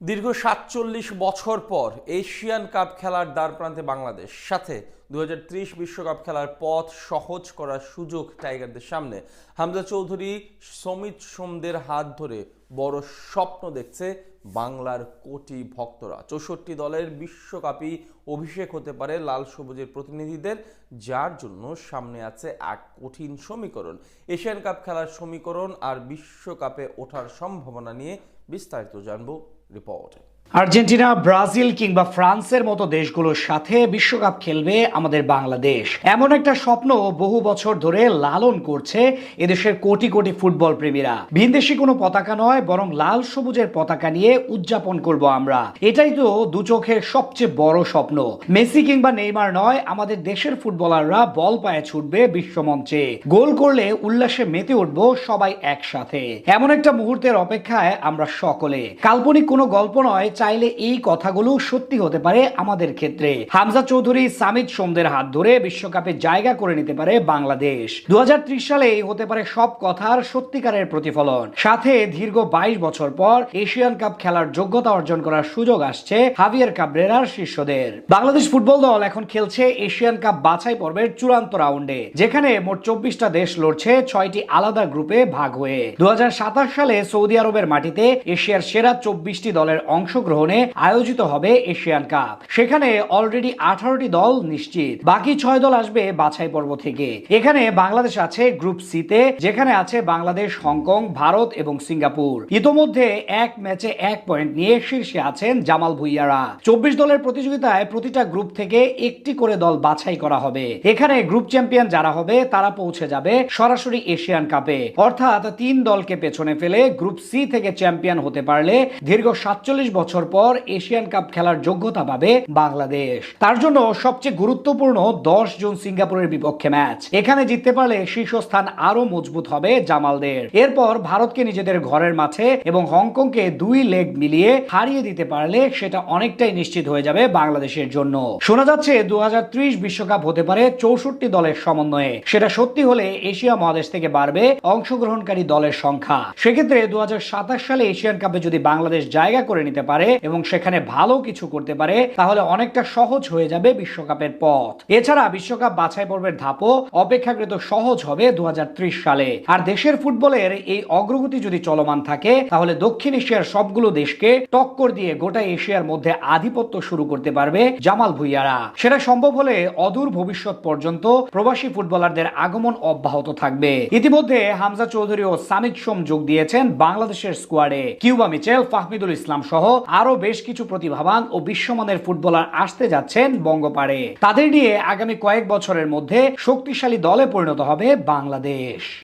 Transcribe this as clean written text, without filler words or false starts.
দীর্ঘ ৪৭ বছর পর এশিয়ান কাপ খেলার দ্বারপ্রান্তে বাংলাদেশ, সাথে ২০৩০ বিশ্বকাপ খেলার পথ সহজ করার সুযোগ টাইগারদের সামনে। হামজা চৌধুরী, সমিত সোমদের হাত ধরে বড় স্বপ্ন দেখছে বাংলার কোটি ভক্তরা। ৬৪ দলের বিশ্বকাপই অভিষেক হতে পারে লাল সবুজের প্রতিনিধিদের, যার জন্য সামনে আছে এক কঠিন সমীকরণ। এশিয়ান কাপ খেলার সমীকরণ আর বিশ্বকাপে ওঠার সম্ভাবনা নিয়ে বিস্তারিত জানবো রিপোর্টে। আর্জেন্টিনা, ব্রাজিল কিংবা ফ্রান্সের মতো দেশগুলোর সাথে বিশ্বকাপ খেলবে আমাদের বাংলাদেশ। এমন একটা স্বপ্ন বহু বছর ধরে লালন করছে এদেশের কোটি কোটি ফুটবল প্রেমীরা। ভিনদেশি কোনো পতাকা নয়, বরং লাল সবুজের পতাকা নিয়ে উদযাপন করব আমরা। এটাই তো দু চোখের সবচেয়ে বড় স্বপ্ন। মেসি কিংবা নেইমার নয়, আমাদের দেশের ফুটবলাররা বল পায়ে ছুটবে বিশ্বমঞ্চে। গোল করলে উল্লাসে মেতে উঠব সবাই একসাথে। এমন একটা মুহূর্তের অপেক্ষায় আমরা সকলে। কাল্পনিক কোনো গল্প নয়, চাইলে এই কথাগুলো সত্যি হতে পারে আমাদের ক্ষেত্রে। হামজা চৌধুরী, সামিত সোমদের হাত ধরে বিশ্বকাপে জায়গা করে নিতে পারে বাংলাদেশ। ২০৩০ সালে হতে পারে সব কথার সত্যিকারের প্রতিফলন। সাথে দীর্ঘ ২২ বছর পর এশিয়ান কাপ খেলার যোগ্যতা অর্জন করার সুযোগ আসছে হাভিয়ার কাবরেরার শিষ্যদের। বাংলাদেশ ফুটবল দল এখন খেলছে এশিয়ান কাপ বাছাই পর্বের চূড়ান্ত রাউন্ডে, যেখানে মোট ২৪টা দেশ লড়ছে ৬টি আলাদা গ্রুপে ভাগ হয়ে। ২০২৭ সালে সৌদি আরবের মাটিতে এশিয়ার সেরা ২৪টি দলের অংশগ্রহণে আয়োজিত হবে এশিয়ান কাপ। সেখানে অলরেডি 18টি দল নিশ্চিত, বাকি 6 দল আসবে বাছাই পর্ব থেকে। এখানে বাংলাদেশ আছে গ্রুপ সি তে, যেখানে আছে বাংলাদেশ, হংকং, ভারত এবং সিঙ্গাপুর। ইতোমধ্যে এক ম্যাচে 1 পয়েন্ট নিয়ে শীর্ষে আছেন জামাল ভুইয়ারা। 24 দলের প্রতিযোগিতায় প্রতিটা গ্রুপ থেকে একটি করে দল বাছাই করা হবে। এখানে গ্রুপ চ্যাম্পিয়ন যারা হবে তারা পৌঁছে যাবে সরাসরি এশিয়ান কাপে। অর্থাৎ 3 দলকে পেছনে ফেলে গ্রুপ সি থেকে চ্যাম্পিয়ন হতে পারলে দীর্ঘ ৪৭ বছর পর এশিয়ান কাপ খেলার যোগ্যতা পাবে বাংলাদেশ। তার জন্য সবচেয়ে গুরুত্বপূর্ণ 10 জুন সিঙ্গাপুরের বিপক্ষে ম্যাচ। এখানে জিততে পারলে শীর্ষস্থান আরো মজবুত হবে জামালদের। এরপর ভারতকে নিজেদের ঘরের মাঠে এবং হংকংকে 2 লেগ মিলিয়ে হারিয়ে দিতে পারলে সেটা অনেকটাই নিশ্চিত হয়ে যাবে বাংলাদেশের জন্য। শোনা যাচ্ছে ২০৩০ বিশ্বকাপ হতে পারে ৬৪ দলের সমন্বয়ে। সেটা সত্যি হলে এশিয়া মহাদেশ থেকে বাড়বে অংশগ্রহণকারী দলের সংখ্যা। সেক্ষেত্রে ২০২৭ সালে এশিয়ান কাপে যদি বাংলাদেশ জায়গা করে নিতে পারে এবং সেখানে ভালো কিছু করতে পারে, তাহলে অনেকটা সহজ হয়ে যাবে বিশ্বকাপের পথ। এছাড়া বিশ্বকাপ বাছাই পর্বের ধাপও অপেক্ষাকৃত সহজ হবে ২০৩০ সালে। আর দেশের ফুটবলের এই অগ্রগতি যদি চলমান থাকে, তাহলে দক্ষিণ এশিয়ার সবগুলো দেশকে টক্কর দিয়ে গোটা এশিয়ার মধ্যে আধিপত্য শুরু করতে পারবে জামাল ভুইয়ারা। সেটা সম্ভব হলে অদূর ভবিষ্যৎ পর্যন্ত প্রবাসী ফুটবলারদের আগমন অব্যাহত থাকবে। ইতিমধ্যে হামজা চৌধুরী ও সামিত সোম যোগ দিয়েছেন বাংলাদেশের স্কোয়াডে। কিউবা মিচেল, ফাহমিদুল ইসলাম সহ আরো বেশ কিছু প্রতিভাবান ও বিশ্বমানের ফুটবলার আসতে যাচ্ছেন বঙ্গপাড়ে। তাদের নিয়ে আগামী কয়েক বছরের মধ্যে শক্তিশালী দলে পরিণত হবে বাংলাদেশ।